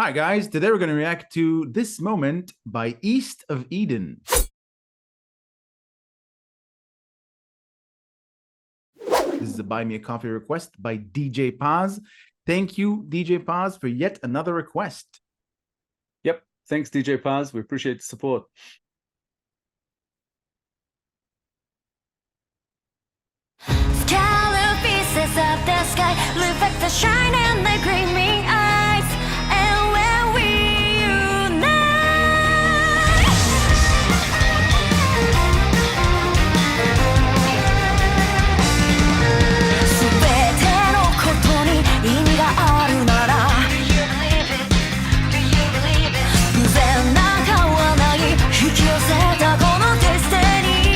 Hi guys, today we're going to react to This Moment by East of Eden. This is a Buy Me a Coffee request by DJ Paz. Thank you, DJ Paz, for yet another request. Yep, thanks DJ Paz, we appreciate the support. Scarlet pieces of the sky reflect the shine in the gleaming eyes, and when we unite,全てのことに意味があるなら、偶然なんかはない、引き寄せたこのデスティニー。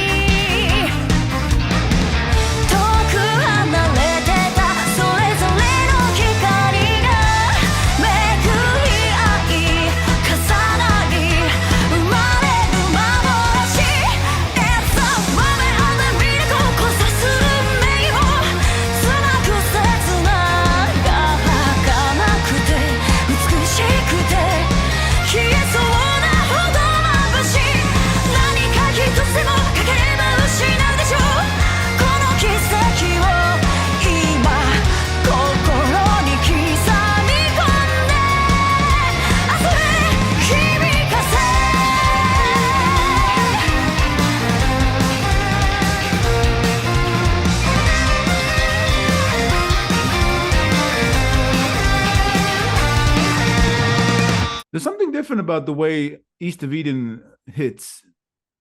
There's something different about the way East of Eden hits.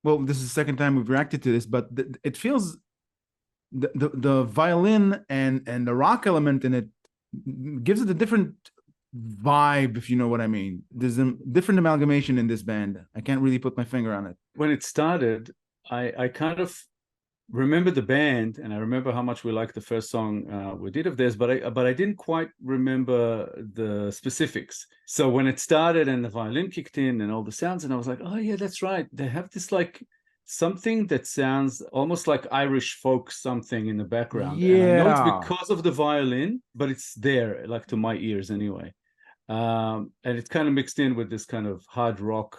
Well, this is the second time we've reacted to this, but it feels the violin and the rock element in it gives it a different vibe, if you know what I mean. There's a different amalgamation in this band. I can't really put my finger on it. When it started, I kind of remember the band, and I remember how much we liked the first song we did of theirs, but I didn't quite remember the specifics. So when it started and the violin kicked in and all the sounds, and I was like, oh yeah, that's right, they have this like something that sounds almost like Irish folk something in the background. Yeah, and I know it's because of the violin, but it's there, like to my ears anyway. And it's kind of mixed in with this kind of hard rock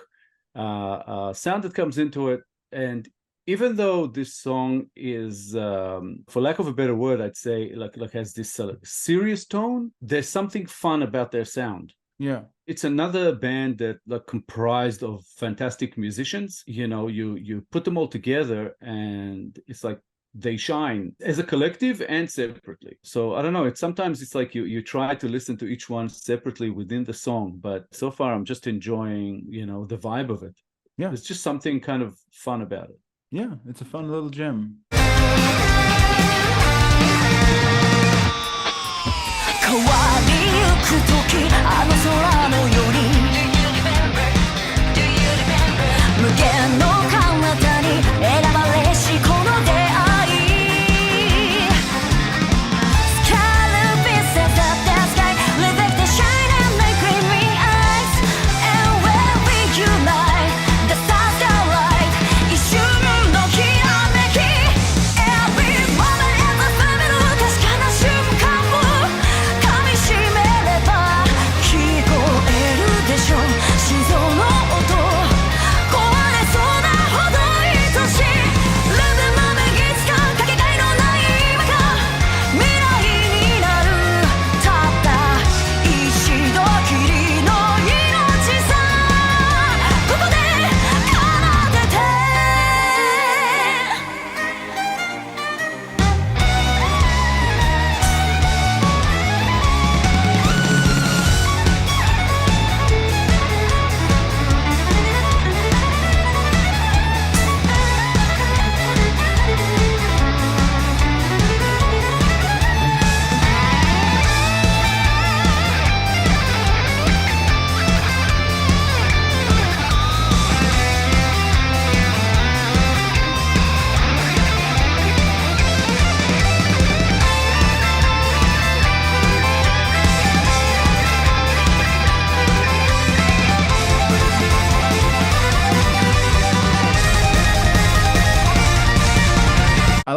sound that comes into it. And even though this song is, for lack of a better word, I'd say like has this serious tone, there's something fun about their sound. Yeah, it's another band that like comprised of fantastic musicians. You know, you put them all together, and it's like they shine as a collective and separately. So I don't know. Sometimes it's like you try to listen to each one separately within the song, but so far I'm just enjoying the vibe of it. Yeah, there's just something kind of fun about it. Yeah, it's a fun little gem.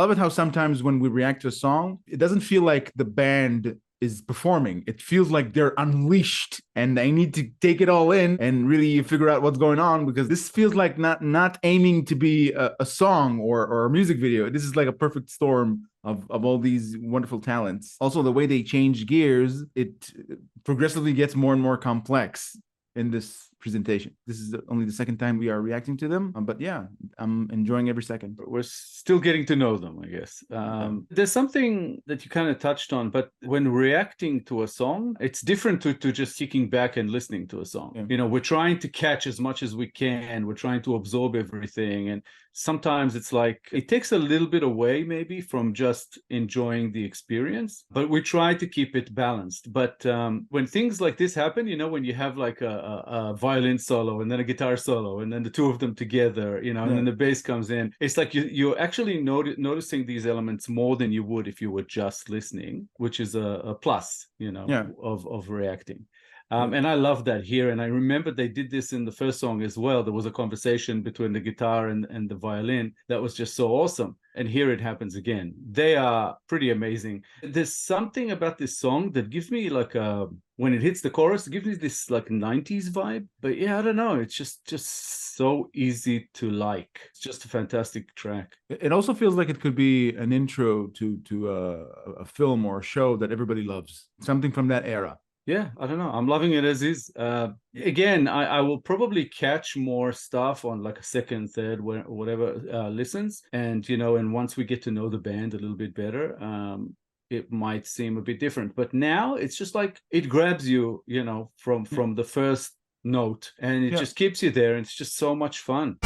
love it how sometimes when we react to a song, it doesn't feel like the band is performing. It feels like they're unleashed and I need to take it all in and really figure out what's going on, because this feels like not aiming to be a song or a music video. This is like a perfect storm of all these wonderful talents. Also, the way they change gears, it progressively gets more and more complex in this presentation. This is only the second time we are reacting to them, but yeah, I'm enjoying every second. We're still getting to know them, I guess. There's something that you kind of touched on, but when reacting to a song, it's different to just kicking back and listening to a song. Yeah. You know, we're trying to catch as much as we can. We're trying to absorb everything. And sometimes it's like, it takes a little bit away maybe from just enjoying the experience, but we try to keep it balanced. But when things like this happen, you know, when you have like a violin solo and then a guitar solo and then the two of them together, you know, and then the bass comes in, it's like you're actually noticing these elements more than you would if you were just listening, which is a plus, you know, of reacting. And I love that here. And I remember they did this in the first song as well. There was a conversation between the guitar and the violin that was just so awesome. And here it happens again. They are pretty amazing. There's something about this song that gives me like when it hits the chorus, it gives me this like 90s vibe. But yeah, I don't know. It's just so easy to like. It's just a fantastic track. It also feels like it could be an intro to a film or a show that everybody loves. Something from that era. Yeah, I don't know. I'm loving it as is. Again, I will probably catch more stuff on like a second, third, whatever listens. And, you know, and once we get to know the band a little bit better, it might seem a bit different. But now it's just like it grabs you, you know, from the first note, and it just keeps you there. And it's just so much fun.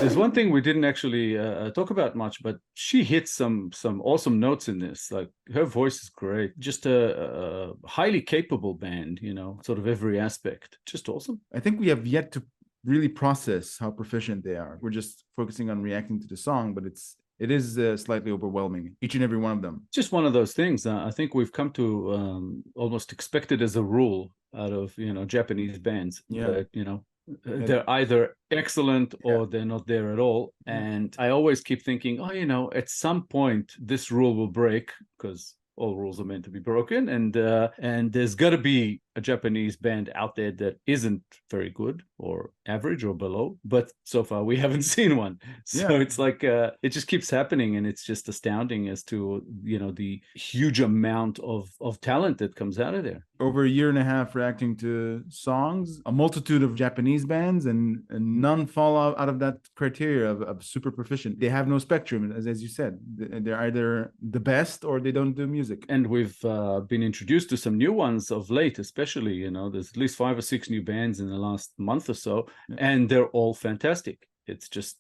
There's one thing we didn't actually talk about much, but she hits some awesome notes in this. Like her voice is great. Just a highly capable band, you know, sort of every aspect. Just awesome. I think we have yet to really process how proficient they are. We're just focusing on reacting to the song, but it is slightly overwhelming, each and every one of them. Just one of those things. I think we've come to almost expect it as a rule out of, you know, Japanese bands. Yeah. That, you know, they're either excellent or they're not there at all. And I always keep thinking, oh, you know, at some point this rule will break, because all rules are meant to be broken, and there's got to be a Japanese band out there that isn't very good or average or below, but so far we haven't seen one. So it's like it just keeps happening, and it's just astounding as to, you know, the huge amount of talent that comes out of there. Over a year and a half reacting to songs, a multitude of Japanese bands, and none fall out of that criteria of super proficient. They have no spectrum, as you said. They're either the best or they don't do music. And we've been introduced to some new ones of late, especially, you know, there's at least 5 or 6 new bands in the last month or so, and they're all fantastic. It's just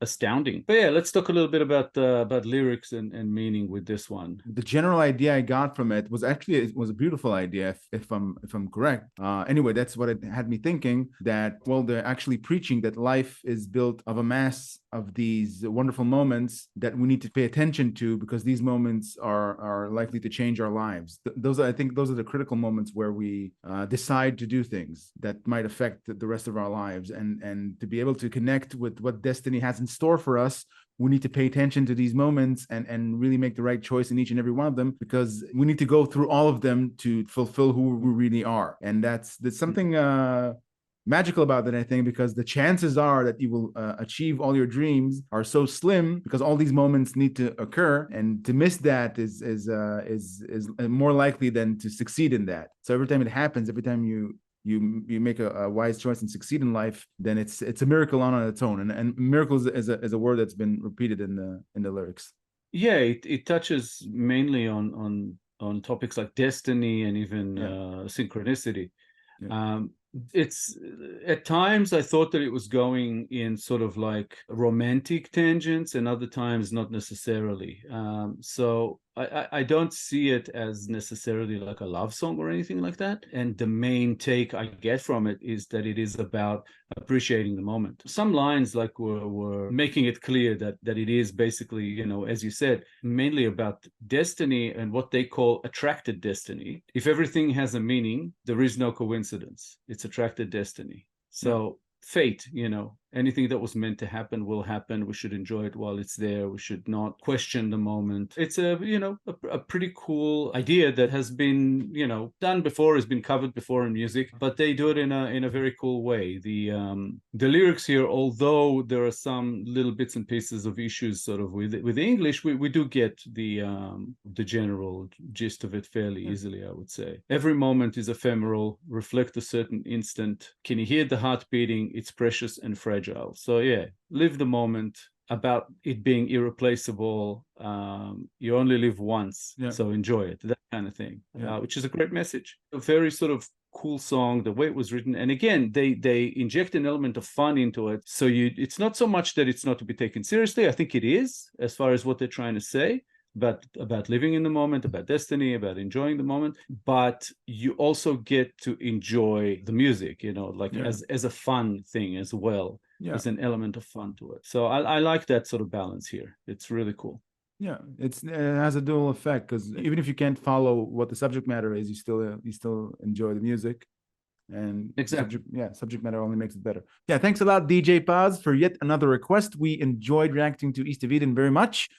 astounding. But yeah, let's talk a little bit about lyrics and meaning with this one. The general idea I got from it was actually, it was a beautiful idea, if I'm correct. Anyway, that's what it had me thinking, that, well, they're actually preaching that life is built of a mass of these wonderful moments that we need to pay attention to, because these moments are likely to change our lives. I think those are the critical moments where we decide to do things that might affect the rest of our lives, and to be able to connect with what destiny has in store for us, we need to pay attention to these moments and really make the right choice in each and every one of them, because we need to go through all of them to fulfill who we really are. And that's something magical about that, I think, because the chances are that you will achieve all your dreams are so slim because all these moments need to occur, and to miss that is more likely than to succeed in that. So every time it happens, every time you make a wise choice and succeed in life, then it's a miracle on its own. And miracles is a word that's been repeated in the lyrics. Yeah, it touches mainly on topics like destiny and even synchronicity. Yeah. It's at times I thought that it was going in sort of like romantic tangents, and other times not necessarily. So I don't see it as necessarily like a love song or anything like that. And the main take I get from it is that it is about appreciating the moment. Some lines like were making it clear that it is basically, you know, as you said, mainly about destiny and what they call attracted destiny. If everything has a meaning, there is no coincidence. It's attracted destiny. So fate, you know, anything that was meant to happen will happen. We should enjoy it while it's there. We should not question the moment. It's a, you know, a pretty cool idea that has been, you know, done before, has been covered before in music, but they do it in a very cool way. The lyrics here, although there are some little bits and pieces of issues sort of with the English, we do get the general gist of it fairly easily, I would say. Every moment is ephemeral, reflect a certain instant. Can you hear the heart beating? It's precious and fragile. So yeah, live the moment, about it being irreplaceable. You only live once, so enjoy it, that kind of thing, which is a great message. A very sort of cool song, the way it was written. And again, they inject an element of fun into it, so it's not so much that it's not to be taken seriously. I think it is, as far as what they're trying to say, but about living in the moment, about destiny, about enjoying the moment. But you also get to enjoy the music, you know, like as a fun thing as well. There's an element of fun to it. So I like that sort of balance here. It's really cool. Yeah, it has a dual effect, because even if you can't follow what the subject matter is, you still enjoy the music. And exactly, subject matter only makes it better. Yeah, thanks a lot, DJ Paz, for yet another request. We enjoyed reacting to East of Eden very much.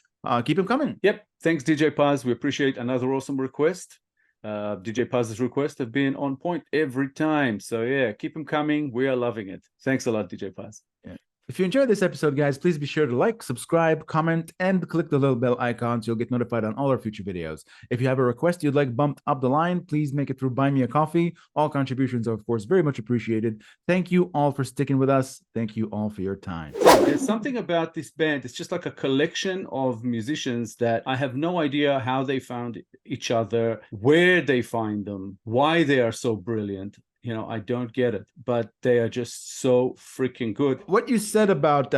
Keep them coming. Yep, thanks, DJ Paz. We appreciate another awesome request. DJ Paz's requests have been on point every time. So yeah, keep them coming. We are loving it. Thanks a lot, DJ Paz. Yeah. If you enjoyed this episode, guys, please be sure to like, subscribe, comment, and click the little bell icon so you'll get notified on all our future videos. If you have a request you'd like bumped up the line, please make it through Buy Me a Coffee. All contributions are, of course, very much appreciated. Thank you all for sticking with us. Thank you all for your time. There's something about this band. It's just like a collection of musicians that I have no idea how they found each other, where they find them, why they are so brilliant. You know, I don't get it, but they are just so freaking good. What you said about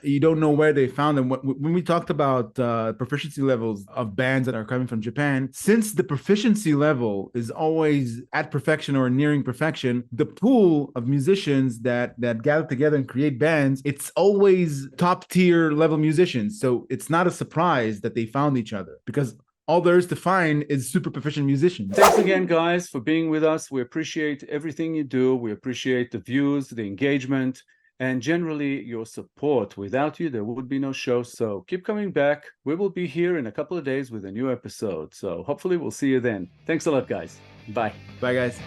you don't know where they found them, when we talked about proficiency levels of bands that are coming from Japan, since the proficiency level is always at perfection or nearing perfection, the pool of musicians that gather together and create bands, it's always top tier level musicians. So it's not a surprise that they found each other, because all there is to find is super proficient musicians. Thanks again, guys, for being with us. We appreciate everything you do. We appreciate the views, the engagement, and generally your support. Without you, there would be no show. So keep coming back. We will be here in a couple of days with a new episode. So hopefully we'll see you then. Thanks a lot, guys. Bye. Bye, guys.